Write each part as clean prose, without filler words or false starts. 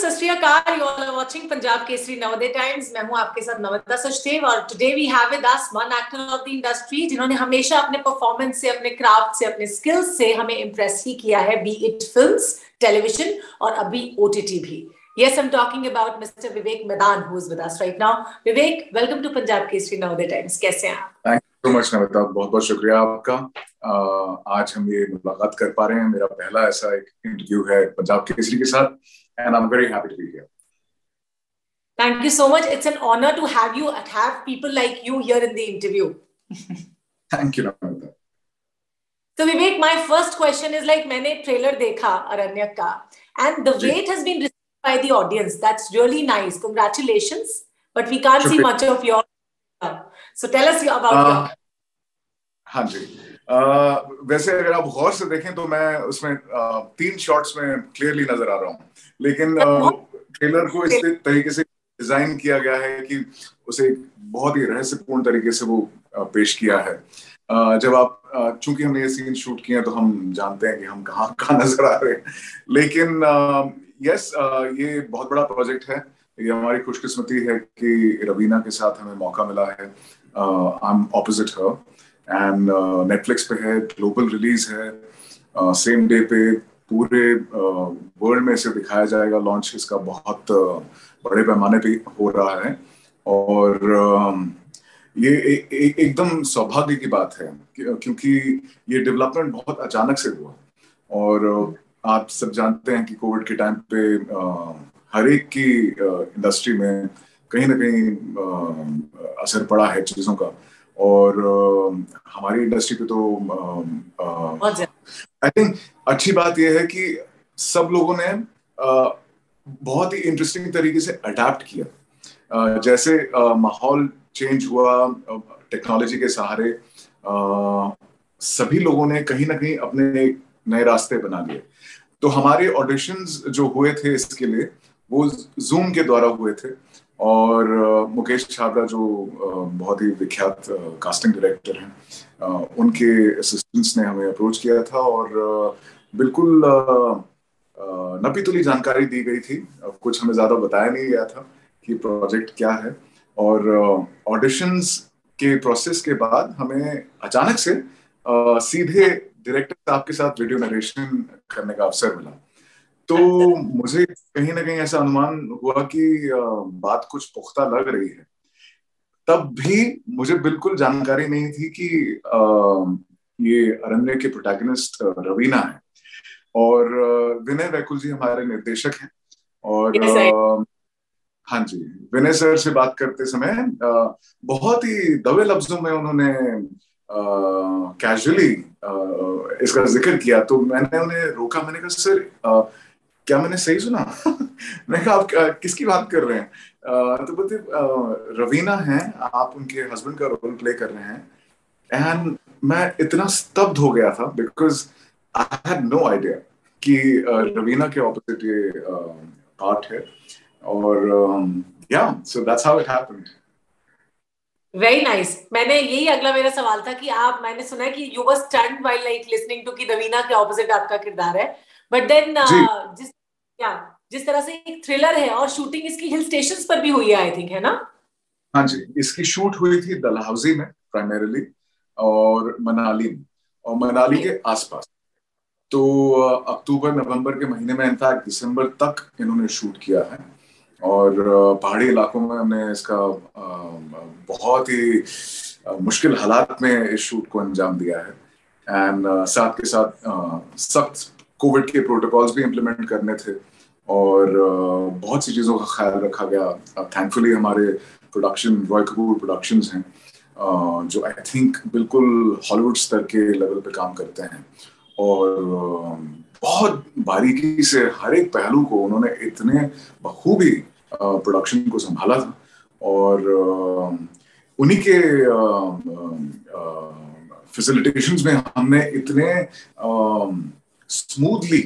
सत श्री अकाल, you all are watching Punjab Kesari Navodaya Times. मैं हूं आपके साथ नमिता सचदेव और today we have with us one actor of the industry जिन्होंने हमेशा अपने परफॉर्मेंस से, अपने क्राफ्ट से, अपने स्किल्स से हमें इम्प्रेस ही किया है, बी इट फिल्म्स, टेलीविजन और अभी ओटीटी भी। Yes, I'm talking about Mr. Vivek Madan, who is with us right now. Vivek, welcome to Punjab Kesari Navodaya times. कैसे हैं आप? Thank you so much Namita, बहुत बहुत शुक्रिया आपका। आज हम ये मुलाकात कर पा रहे हैं। मेरा पहला ऐसा एक इंटरव्यू है पंजाब केसरी के साथ, and I'm very happy to be here. Thank you so much. It's an honor to have people like you here in the interview. Thank you Namita. So Vivek, my first question is like मैंने trailer देखा अरण्यक का, and the way it has been received by the audience, that's really nice. Congratulations. But we can't see much of your. So tell us about your. हाँ जी, वैसे अगर आप गौर से देखें तो मैं उसमें 3 शॉट्स में क्लियरली नजर आ रहा हूँ, लेकिन ट्रेलर को इस तरीके से डिजाइन किया गया है कि उसे बहुत ही रहस्यपूर्ण तरीके से वो पेश किया है। जब आप चूंकि हमने ये सीन शूट किए हैं तो हम जानते हैं कि हम कहाँ नजर आ रहे हैं, लेकिन यस, ये बहुत बड़ा प्रोजेक्ट है। ये हमारी खुशकिस्मती है कि रवीना के साथ हमें मौका मिला है। I am opposite her and Netflix पे है, ग्लोबल रिलीज है, सेम डे पे पूरे वर्ल्ड में इसे दिखाया जाएगा। लॉन्च इसका बहुत बड़े पैमाने पे हो रहा है और ये एकदम सौभाग्य की बात है क्योंकि ये डेवलपमेंट बहुत अचानक से हुआ और आप सब जानते हैं कि कोविड के टाइम पे हर एक की इंडस्ट्री में कहीं ना कहीं असर पड़ा है चीजों का, और हमारी इंडस्ट्री पे तो आई थिंक अच्छी बात यह है कि सब लोगों ने बहुत ही इंटरेस्टिंग तरीके से अडेप्ट किया। जैसे माहौल चेंज हुआ टेक्नोलॉजी के सहारे, सभी लोगों ने कहीं ना कहीं अपने नए रास्ते बना लिए। तो हमारे ऑडिशंस जो हुए थे इसके लिए वो जूम के द्वारा हुए थे और मुकेश छाबड़ा जो बहुत ही विख्यात कास्टिंग डायरेक्टर हैं, उनके असिस्टेंट्स ने हमें अप्रोच किया था और बिल्कुल नपी तुली जानकारी दी गई थी। कुछ हमें ज्यादा बताया नहीं गया था कि प्रोजेक्ट क्या है, और ऑडिशंस के प्रोसेस के बाद हमें अचानक से सीधे डायरेक्टर साहब के साथ वीडियो नरेशन करने का अवसर मिला। तो मुझे कहीं ना कहीं ऐसा अनुमान हुआ कि बात कुछ पुख्ता लग रही है। तब भी मुझे बिल्कुल जानकारी नहीं थी कि ये अरण्य के प्रोटैगनिस्ट रवीना है और विनय वैकुल जी हमारे निर्देशक हैं। और हाँ जी, विनय सर से बात करते समय बहुत ही दबे लफ्जों में उन्होंने कैजुअली इसका जिक्र किया, तो मैंने उन्हें रोका। मैंने कहा सर क्या मैंने सही सुना? मैंने कहा आप किसकी बात कर रहे हैं? तो बोलते रवीना हैं, आप उनके हस्बैंड का रोल प्ले कर रहे हैं। एंड मैं इतना स्तब्ध हो गया था because I had no idea कि रवीना के ऑपोजिट ये पार्ट है। और so that's how it happened. Very nice. मैंने यही अगला मेरा सवाल था कि मैंने सुना है कि you were stunned while like listening to कि रवीना के ऑपोजिट आपका किरदार है, but then जिस तरह से एक थ्रिलर है और शूटिंग इसकी हिल स्टेशंस पर भी हुई है, आई थिंक, है ना? हाँ जी, इसकी शूट हुई थी डलहौजी में प्राइमरीली और मनाली में, और मनाली के आसपास। तो अक्टूबर नवंबर के महीने में, इनफैक्ट दिसंबर तक इन्होंने शूट किया है और पहाड़ी इलाकों में हमने इसका बहुत ही मुश्किल हालात में इस शूट को अंजाम दिया है। एंड साथ के साथ सख्त कोविड के प्रोटोकॉल्स भी इम्प्लीमेंट करने थे और बहुत सी चीज़ों का ख्याल रखा गया। थैंकफुली हमारे प्रोडक्शन रॉय कपूर प्रोडक्शंस हैं जो आई थिंक बिल्कुल हॉलीवुड स्तर के लेवल पे काम करते हैं और बहुत बारीकी से हर एक पहलू को उन्होंने इतने बखूबी प्रोडक्शन को संभाला था और उन्हीं के फैसिलिटेशंस में हमने इतने स्मूथली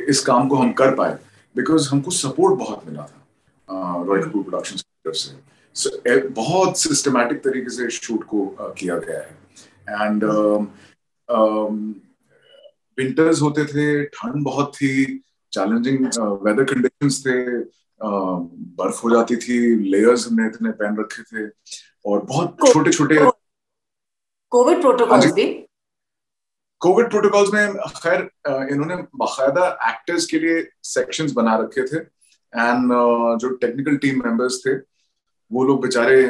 इस काम को हम कर पाए बिकॉज हमको सपोर्ट बहुत मिला था रॉय कपूर प्रोडक्शंस की तरफ से। बहुत सिस्टमैटिक तरीके से शूट को किया गया है। एंड विंटर्स होते थे, ठंड बहुत थी चैलेंजिंग वेदर कंडीशंस थे, बर्फ हो जाती थी, लेयर्स हमने इतने पहन रखे थे, और बहुत छोटे छोटे कोविड प्रोटोकॉल्स भी। कोविड प्रोटोकॉल्स में खैर इन्होंने बाकायदा एक्टर्स के लिए सेक्शंस बना रखे थे, एंड जो टेक्निकल टीम मेंबर्स थे वो लोग बेचारे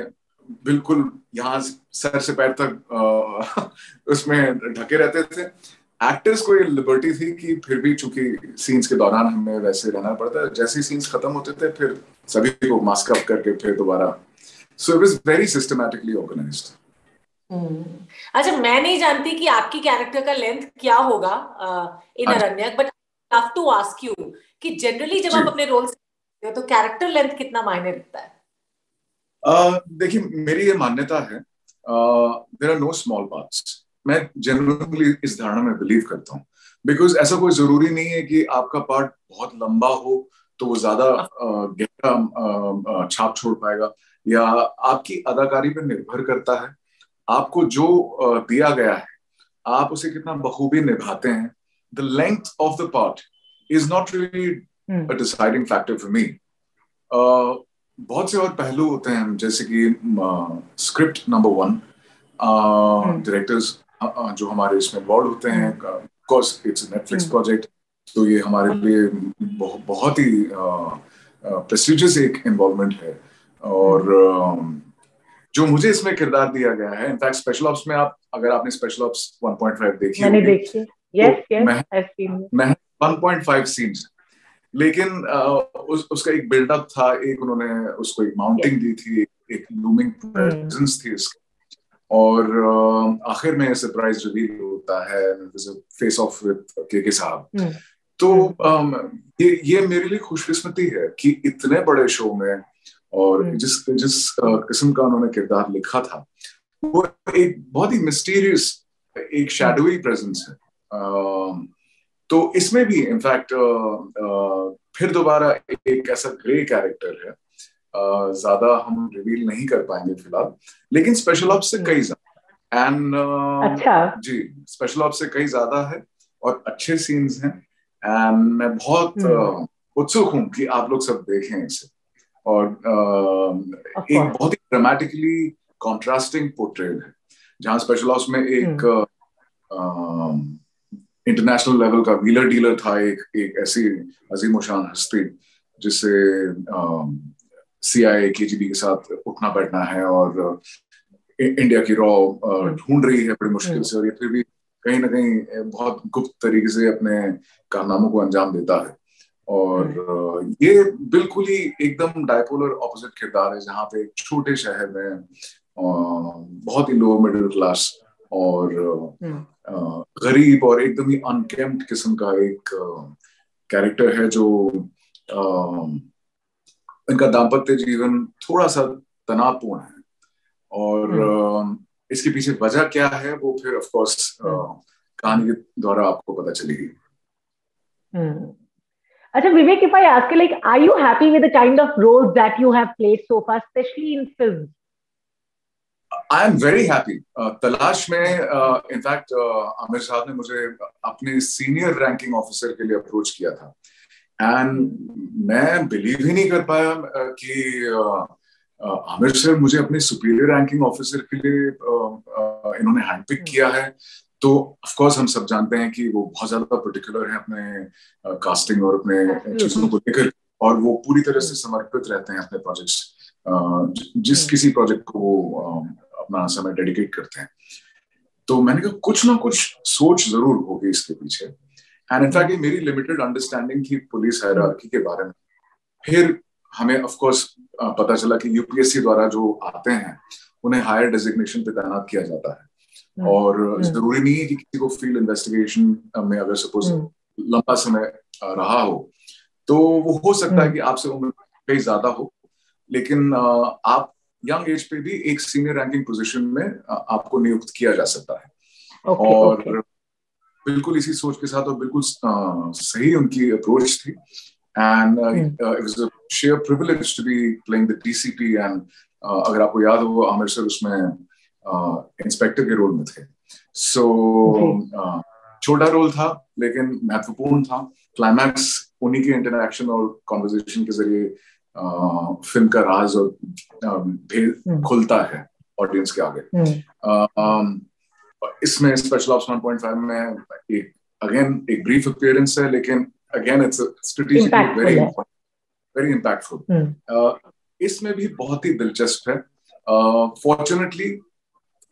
बिल्कुल यहाँ सर से पैर तक उसमें ढके रहते थे। एक्टर्स को ये लिबर्टी थी कि फिर भी चूंकि सीन्स के दौरान हमें वैसे रहना पड़ता है, जैसे ही सीन्स खत्म होते थे फिर सभी को मास्क अप करके फिर दोबारा। So it was very systematically organised. अच्छा, मैं नहीं जानती कि आपकी कैरेक्टर का लेंथ क्या होगा in Aranyak, but I have to ask you कि जनरली जब आप अपने रोल हो तो कैरेक्टर लेंथ कितना मायने रखता है? देखिए, मेरी ये मान्यता है, there are no small parts. मैं जनरली इस धारणा में बिलीव करता हूँ, बिकॉज ऐसा कोई जरूरी नहीं है कि आपका पार्ट बहुत लंबा हो तो वो ज्यादा गहरा छाप छोड़ पाएगा, या आपकी अदाकारी पर निर्भर करता है। आपको जो दिया गया है आप उसे कितना बखूबी निभाते हैं। The length of the part is not really a deciding factor for me. बहुत से और पहलू होते हैं, जैसे कि स्क्रिप्ट नंबर 1, डायरेक्टर्स जो हमारे इसमें इन्वॉल्व होते हैं, कोर्स इट्स नेटफ्लिक्स प्रोजेक्ट, तो ये हमारे लिए बहुत ही प्रेस्टिजियस एक इन्वॉल्वमेंट है। और जो मुझे इसमें किरदार दिया गया है, इनफैक्ट स्पेशल ऑप्स में, आप अगर आपने स्पेशल ऑप्स 1.5 देखी मैंने देखी, यस मैं 1.5 सीन्स, लेकिन उसका एक बिल्डअप था, एक उन्होंने उसको एक माउंटिंग दी थी, एक लूमिंग प्रेजेंस थी इसकी, और आखिर में सरप्राइज रिवील होता है, फेस ऑफ विद के साहब। तो ये मेरे लिए खुशकिस्मती है कि इतने बड़े शो में, और जिस किस्म का उन्होंने किरदार लिखा था, वो एक बहुत ही मिस्टीरियस, एक शैडोई प्रेजेंस है। तो इसमें भी इनफैक्ट फिर दोबारा एक ऐसा ग्रे कैरेक्टर है, ज्यादा हम रिवील नहीं कर पाएंगे फिलहाल, लेकिन स्पेशल ऑप्स से कई ज्यादा, एंड अच्छा जी, स्पेशल ऑप्स से कई ज्यादा है और अच्छे सीन्स हैं, एंड मैं बहुत उत्सुक हूं कि आप लोग सब देखें इसे। और एक बहुत ही ड्रामेटिकली कॉन्ट्रास्टिंग पोर्ट्रेट है, जहां स्पेशल ऑप्स में एक इंटरनेशनल लेवल का व्हीलर डीलर था, एक ऐसी अजीम शान हस्ती जिसे CIA KGB के साथ उठना बैठना है, और इंडिया की रॉ ढूंढ रही है बड़ी मुश्किल से, और ये फिर भी कहीं ना कहीं बहुत गुप्त तरीके से अपने कारनामों को अंजाम देता है। और ये बिल्कुल ही एकदम डायपोलर ऑपोजिट किरदार है, जहाँ पे एक छोटे शहर में बहुत ही लोअर मिडिल क्लास और गरीब और एकदम ही अनकेम्प्ड किस्म का एक कैरेक्टर है, जो इनका दाम्पत्य जीवन थोड़ा सा तनावपूर्ण है, और इसके पीछे वजह क्या है वो फिर ऑफ कोर्स कहानी के द्वारा आपको पता चलेगी। अच्छा Vivek, if I ask you, like, are you happy with the kind of roles that you have played so far, especially in films? I am very happy. तलाश में इनफैक्ट आमिर साहब ने मुझे अपने सीनियर रैंकिंग ऑफिसर के लिए approach किया था, एंड मैं बिलीव ही नहीं कर पाया कि आमिर सर मुझे अपने सुपीरियर रैंकिंग ऑफिसर के लिए इन्होंने हैंडपिक किया है। तो ऑफ कोर्स हम सब जानते हैं कि वो बहुत ज्यादा पर्टिकुलर है अपने कास्टिंग और अपने चीजों को लेकर, और वो पूरी तरह से समर्पित रहते हैं अपने प्रोजेक्ट्स, जिस किसी प्रोजेक्ट को वो अपना समय डेडिकेट करते हैं। तो मैंने कहा कुछ ना कुछ सोच जरूर होगी इसके पीछे, एंड इनफैक्ट ये मेरी लिमिटेड अंडरस्टैंडिंग थी पुलिस हायरार्की के बारे में। फिर हमें ऑफ कोर्स पता चला कि UPSC द्वारा जो आते हैं उन्हें हायर डेजिग्नेशन पे तैनात किया जाता है, और जरूरी नहीं है कि किसी को फील्ड इन्वेस्टिगेशन में अगर सपोज लंबा समय रहा हो तो वो हो सकता है कि आपसे उम्र कहीं ज्यादा हो, लेकिन आप यंग एज पे भी एक सीनियर रैंकिंग पोजीशन में आपको नियुक्त किया जा सकता है। और बिल्कुल इसी सोच के साथ, और बिल्कुल सही उनकी अप्रोच थी, and it was a share privilege to be playing the DCP, and अगर आपको याद हो आमिर सर उसमें इंस्पेक्टर के रोल में थे। सो छोटा रोल था लेकिन महत्वपूर्ण था। क्लाइमैक्स उन्हीं के इंटरेक्शन और कॉन्वर्जेशन के जरिए फिल्म का राज और भेद खुलता है ऑडियंस के आगे। इसमें स्पेशल ऑप्स 1.5 में एक अगेन एक ब्रीफ अपीयरेंस है, लेकिन again it's strategically very impactful. इसमें भी बहुत ही दिलचस्प है। फॉर्चुनेटली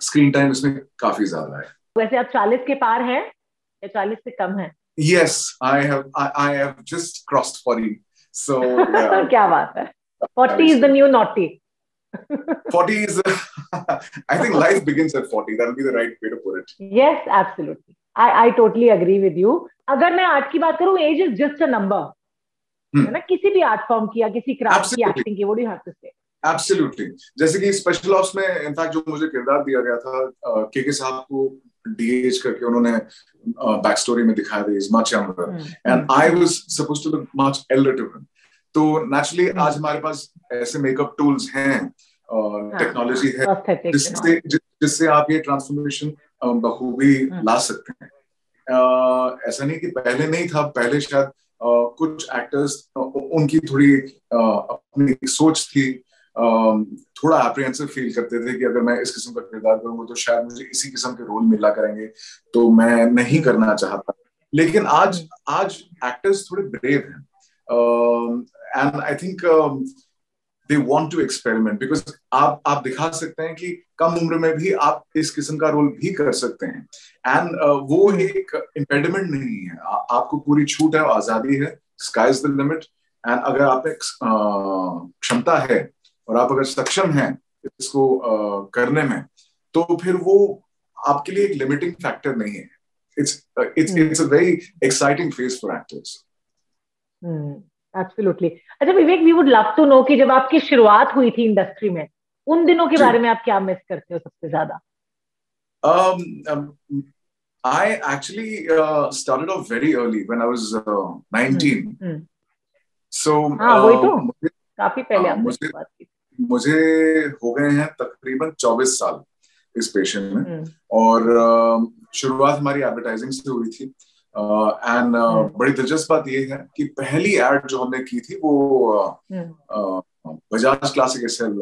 स्क्रीन टाइम इसमें काफी ज्यादा है। वैसे आप 40 के पार हैं या 40 से कम है? Yes, I have just crossed 40. So क्या बात है। 40 is the new naughty. 40 is I think life begins at 40. That will be the right way to put it. Yes, absolutely. I totally agree with you. अगर मैं art की बात करूं, age is just a number. है ना, किसी भी art form की या किसी क्राफ्ट की, एक्टिंग की, what do you have to say? Absolutely. जैसे कि स्पेशल ऑप्स में इनफैक्ट जो मुझे किरदार दिया गया था, के साहब को डीएच करके उन्होंने बैक स्टोरी में दिखाया था, is much younger and I was supposed to look much elder to him. तो नेचुरली आज हमारे पास ऐसे मेकअप टूल्स हैं, टेक्नोलॉजी है जिससे आप ये ट्रांसफॉर्मेशन बखूबी ला सकते हैं। ऐसा नहीं कि पहले नहीं था, पहले शायद कुछ एक्टर्स उनकी थोड़ी अपनी सोच थी, थोड़ा एप्रीहेंसिव फील करते थे कि अगर मैं इस किस्म का किरदार करूंगा तो शायद मुझे इसी किस्म के रोल मिला करेंगे, तो मैं नहीं करना चाहता। लेकिन आज एक्टर्स थोड़े ब्रेव हैं and I think they want to experiment, because आप दिखा सकते हैं कि कम उम्र में भी आप इस किस्म का रोल भी कर सकते हैं एंड वो एक इम्पेडिमेंट नहीं है, आपको पूरी छूट है, आजादी है, sky is the limit. And अगर आप एक क्षमता है और आप अगर सक्षम हैं इसको करने में, तो फिर वो आपके लिए एक लिमिटिंग फैक्टर नहीं है। It's a very exciting phase for actors. Absolutely. अच्छा Vivek, we would love to know कि जब आपकी शुरुआत हुई थी इंडस्ट्री में, उन दिनों के बारे में आप क्या मिस करते हो सबसे ज्यादा? I actually started off very early when I was 19. So वही तो काफी पहले आपने शुरुआत की। मुझे हो गए हैं तकरीबन 24 साल इस पेशे में, और शुरुआत हमारी एडवर्टाइजिंग से हुई थी। एंड बड़ी दिलचस्प बात ये है कि पहली एड जो हमने की थी वो बजाज क्लासिक एसएल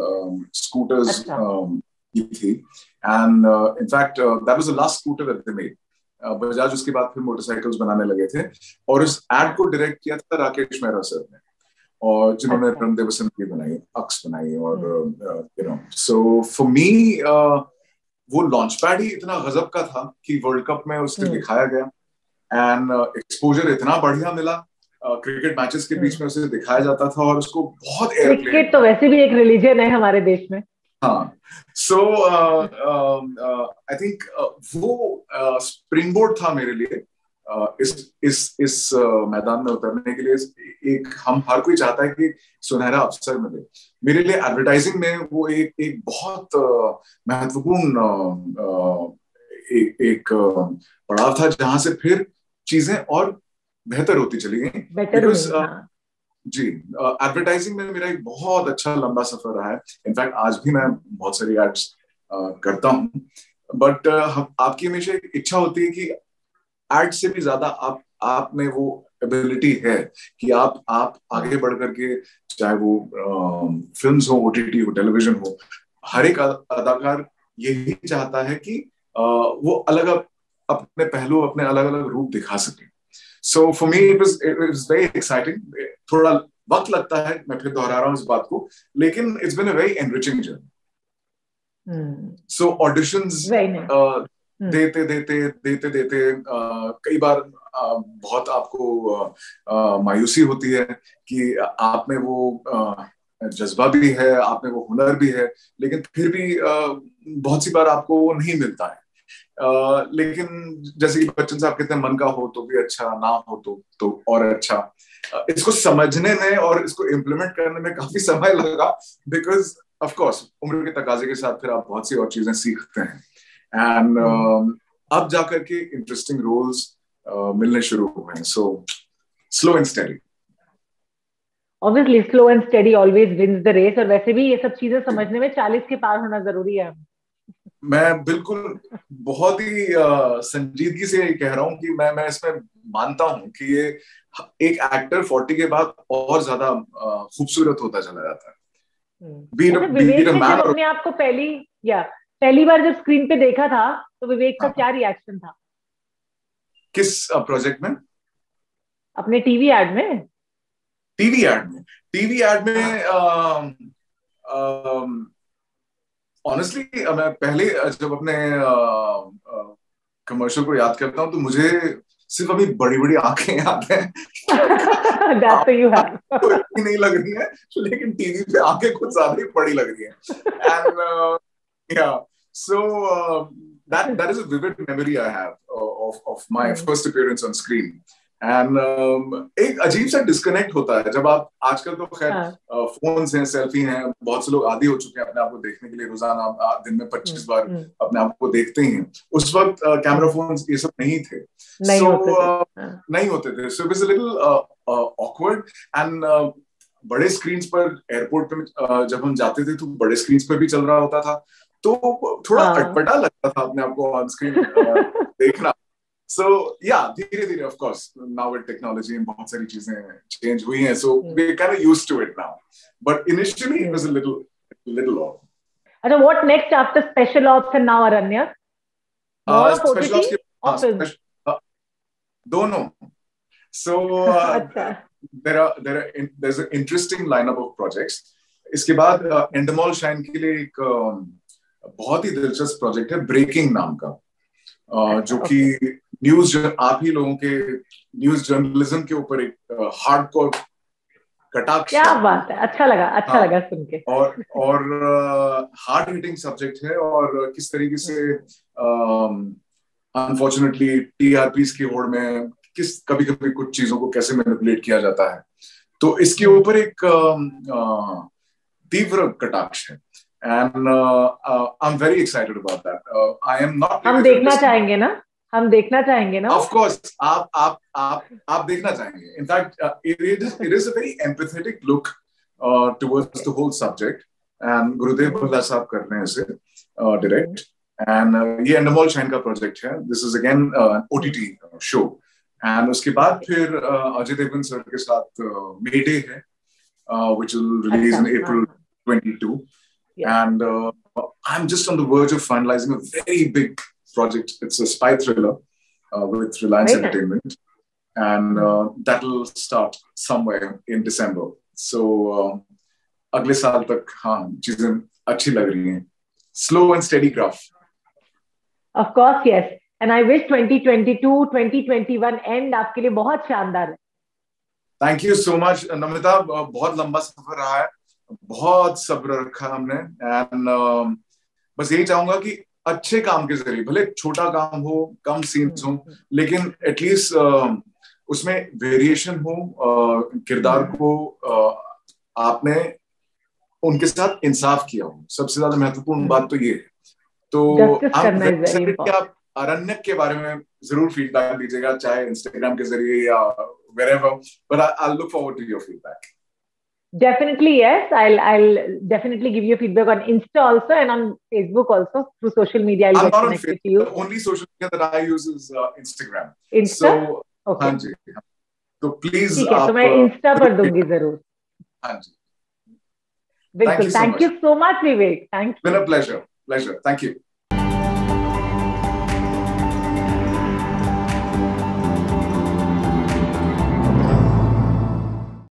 स्कूटर्स की थी, and in fact that was the last scooter that they made. Bajaj उसके बाद फिर मोटरसाइकिल्स बनाने लगे थे, और इस एड को डायरेक्ट किया था राकेश मेहरा सर ने, और जिन्होंने रंग दे बसंत भी बनाई, अक्स बनाई, और you know, so for me वो लॉन्च पैड ही इतना गजब का था कि वर्ल्ड कप में उसे दिखाया गया, एंड एक्सपोजर इतना बढ़िया मिला, क्रिकेट मैचेस के बीच में उसे दिखाया जाता था, और उसको बहुत एयरप्ले। क्रिकेट तो वैसे भी एक रिलीजन है हमारे देश में। हाँ, सो आई थिंक वो स्प्रिंगबोर्ड था मेरे लिए इस मैदान में उतरने के लिए। एक हम हर कोई चाहता है कि सुनहरा अवसर मिले, मेरे लिए एडवर्टाइजिंग में वो एक बहुत महत्वपूर्ण एक पड़ाव था, जहां से फिर चीजें और बेहतर होती चली गई। बिकॉज जी, एडवर्टाइजिंग में मेरा एक बहुत अच्छा लंबा सफर रहा है। इनफैक्ट आज भी मैं बहुत सारी एड्स करता हूँ, बट आपकी हमेशा एक इच्छा होती है कि एड से भी ज्यादा आप में वो एबिलिटी है कि आप आगे बढ़ करके, चाहे वो फिल्म्स हो, ओटीटी हो, टेलीविजन हो, हर एक अदाकार यही चाहता है कि वो अलग अपने पहलू, अपने अलग अलग रूप दिखा सके। So for me it was very exciting. थोड़ा वक्त लगता है, मैं फिर दोहरा रहा हूँ इस बात को, लेकिन it's been a very enriching journey. So auditions देते कई बार बहुत आपको मायूसी होती है कि आप में वो जज्बा भी है, आप में वो हुनर भी है, लेकिन फिर भी बहुत सी बार आपको वो नहीं मिलता है। लेकिन जैसे कि बच्चन साहब कहते हैं, मन का हो तो भी अच्छा, ना हो तो और अच्छा। इसको समझने में और इसको इम्प्लीमेंट करने में काफी समय लगा, बिकॉज ऑफ कोर्स उम्र के तकाजे के साथ फिर आप बहुत सी और चीजें सीखते हैं, एंड अब जाकर के इंटरेस्टिंग रोल्स मिलने शुरू हुए हैं। So slow and steady. Obviously slow and steady always wins the race, और वैसे भी ये सब चीजें समझने में 40 के पार होना जरूरी है। मैं बिल्कुल बहुत ही संजीदगी से कह रहा हूँ कि मैं इसमें मानता हूँ कि ये एक एक्टर 40 के बाद और ज्यादा खूबसूरत होता चला जाता है। अच्छा, विवेक ने जब अपने आप को पहली बार जब स्क्रीन पे देखा था तो विवेक का क्या रिएक्शन था? किस प्रोजेक्ट में? अपने टीवी एड में। टीवी एड में ऑनेस्टली मैं पहले जब अपने कमर्शियल को याद करता हूँ तो मुझे सिर्फ अभी बड़ी बड़ी आंखें याद हैं। नहीं लग रही है, लेकिन टीवी पे आंखें कुछ ज्यादा ही बड़ी लग रही है। And so that is a vivid memory I have of my first appearance on screen. And एक अजीब सा डिस्कनेक्ट होता है जब आप, आजकल तो खैर फोन्स हैं, सेल्फी हैं, बहुत से लोग आदी हो चुके हैं अपने आप को देखने के लिए, रोजाना दिन में 25 बार अपने आप को देखते ही हैं। उस वक्त कैमरा फोन्स ये सब नहीं थे, नहीं होते थे, सो it was a little awkward. And बड़े स्क्रीन पर एयरपोर्ट पे जब हम जाते थे तो बड़े स्क्रीन पर भी चल रहा होता था, तो थोड़ा अटपटा लगता था अपने आप को ऑन स्क्रीन देखना। So yeah, धीरे-धीरे of course now with technology and बहुत सारी चीजें change हुई हैं, so we're kind of used to it now. But initially it was a little odd. अच्छा, what next after Special Ops and now Aranyak? More of OTT or film? दोनों. So there's an interesting lineup of projects. इसके बाद Endemol Shine के लिए एक बहुत ही दिलचस्प project है ब्रेकिंग नाम का, जो कि न्यूज, आप ही लोगों के न्यूज जर्नलिज्म के ऊपर एक हार्डकोर कटाक्ष। क्या बात है, अच्छा लगा सुन के। और हार्ड हिटिंग सब्जेक्ट है, और किस तरीके से अनफॉर्चुनेटली टीआरपीस की होड़ में कभी कभी कुछ चीजों को कैसे मैनिपुलेट किया जाता है, तो इसके ऊपर एक तीव्र कटाक्ष है। And I'm very excited about that. I am not. हम देखना चाहेंगे ना? Of course, आप देखना चाहेंगे. In fact, it is a very empathetic look towards the whole subject. And Gurudev Bhalla साहब कर रहे हैं इसे direct. And ये Endemol Shine का project है. This is again an OTT show. And उसके बाद फिर अजय देवगन सर के साथ Mayday है, which will release in April 22. Yeah. And I'm just on the verge of finalizing a very big project. It's a spy thriller with Reliance Entertainment, and that'll start somewhere in December. So अगले साल तक हाँ चीजें अच्छी लग रही हैं. Slow and steady graph. Of course, yes. And I wish 2022, 2021 end आपके लिए बहुत शानदार है. Thank you so much, Namita. बहुत लंबा सफर रहा है, बहुत सब्र रखा हमने, एंड बस यही चाहूंगा कि अच्छे काम के जरिए, भले छोटा काम हो, कम सीन्स हो, लेकिन एटलीस्ट उसमें वेरिएशन हो, किरदार को आपने उनके साथ इंसाफ किया हो, सबसे ज्यादा महत्वपूर्ण बात तो ये है। तो आप अरण्यक के बारे में जरूर फीडबैक दीजिएगा, चाहे इंस्टाग्राम के जरिए या wherever, but I'll look forward to your feedback. Definitely, yes. I'll definitely give you feedback on Insta also and on Facebook also, through social media. I'll get connected to you. The only social media that I use is Instagram. Insta? So, okay. हाँ जी, तो please ठीक है, तो मैं Insta पर दूंगी जरूर। हाँ जी। बिल्कुल। Thank you so much, Vivek. Thank you. It's been a pleasure. Thank you.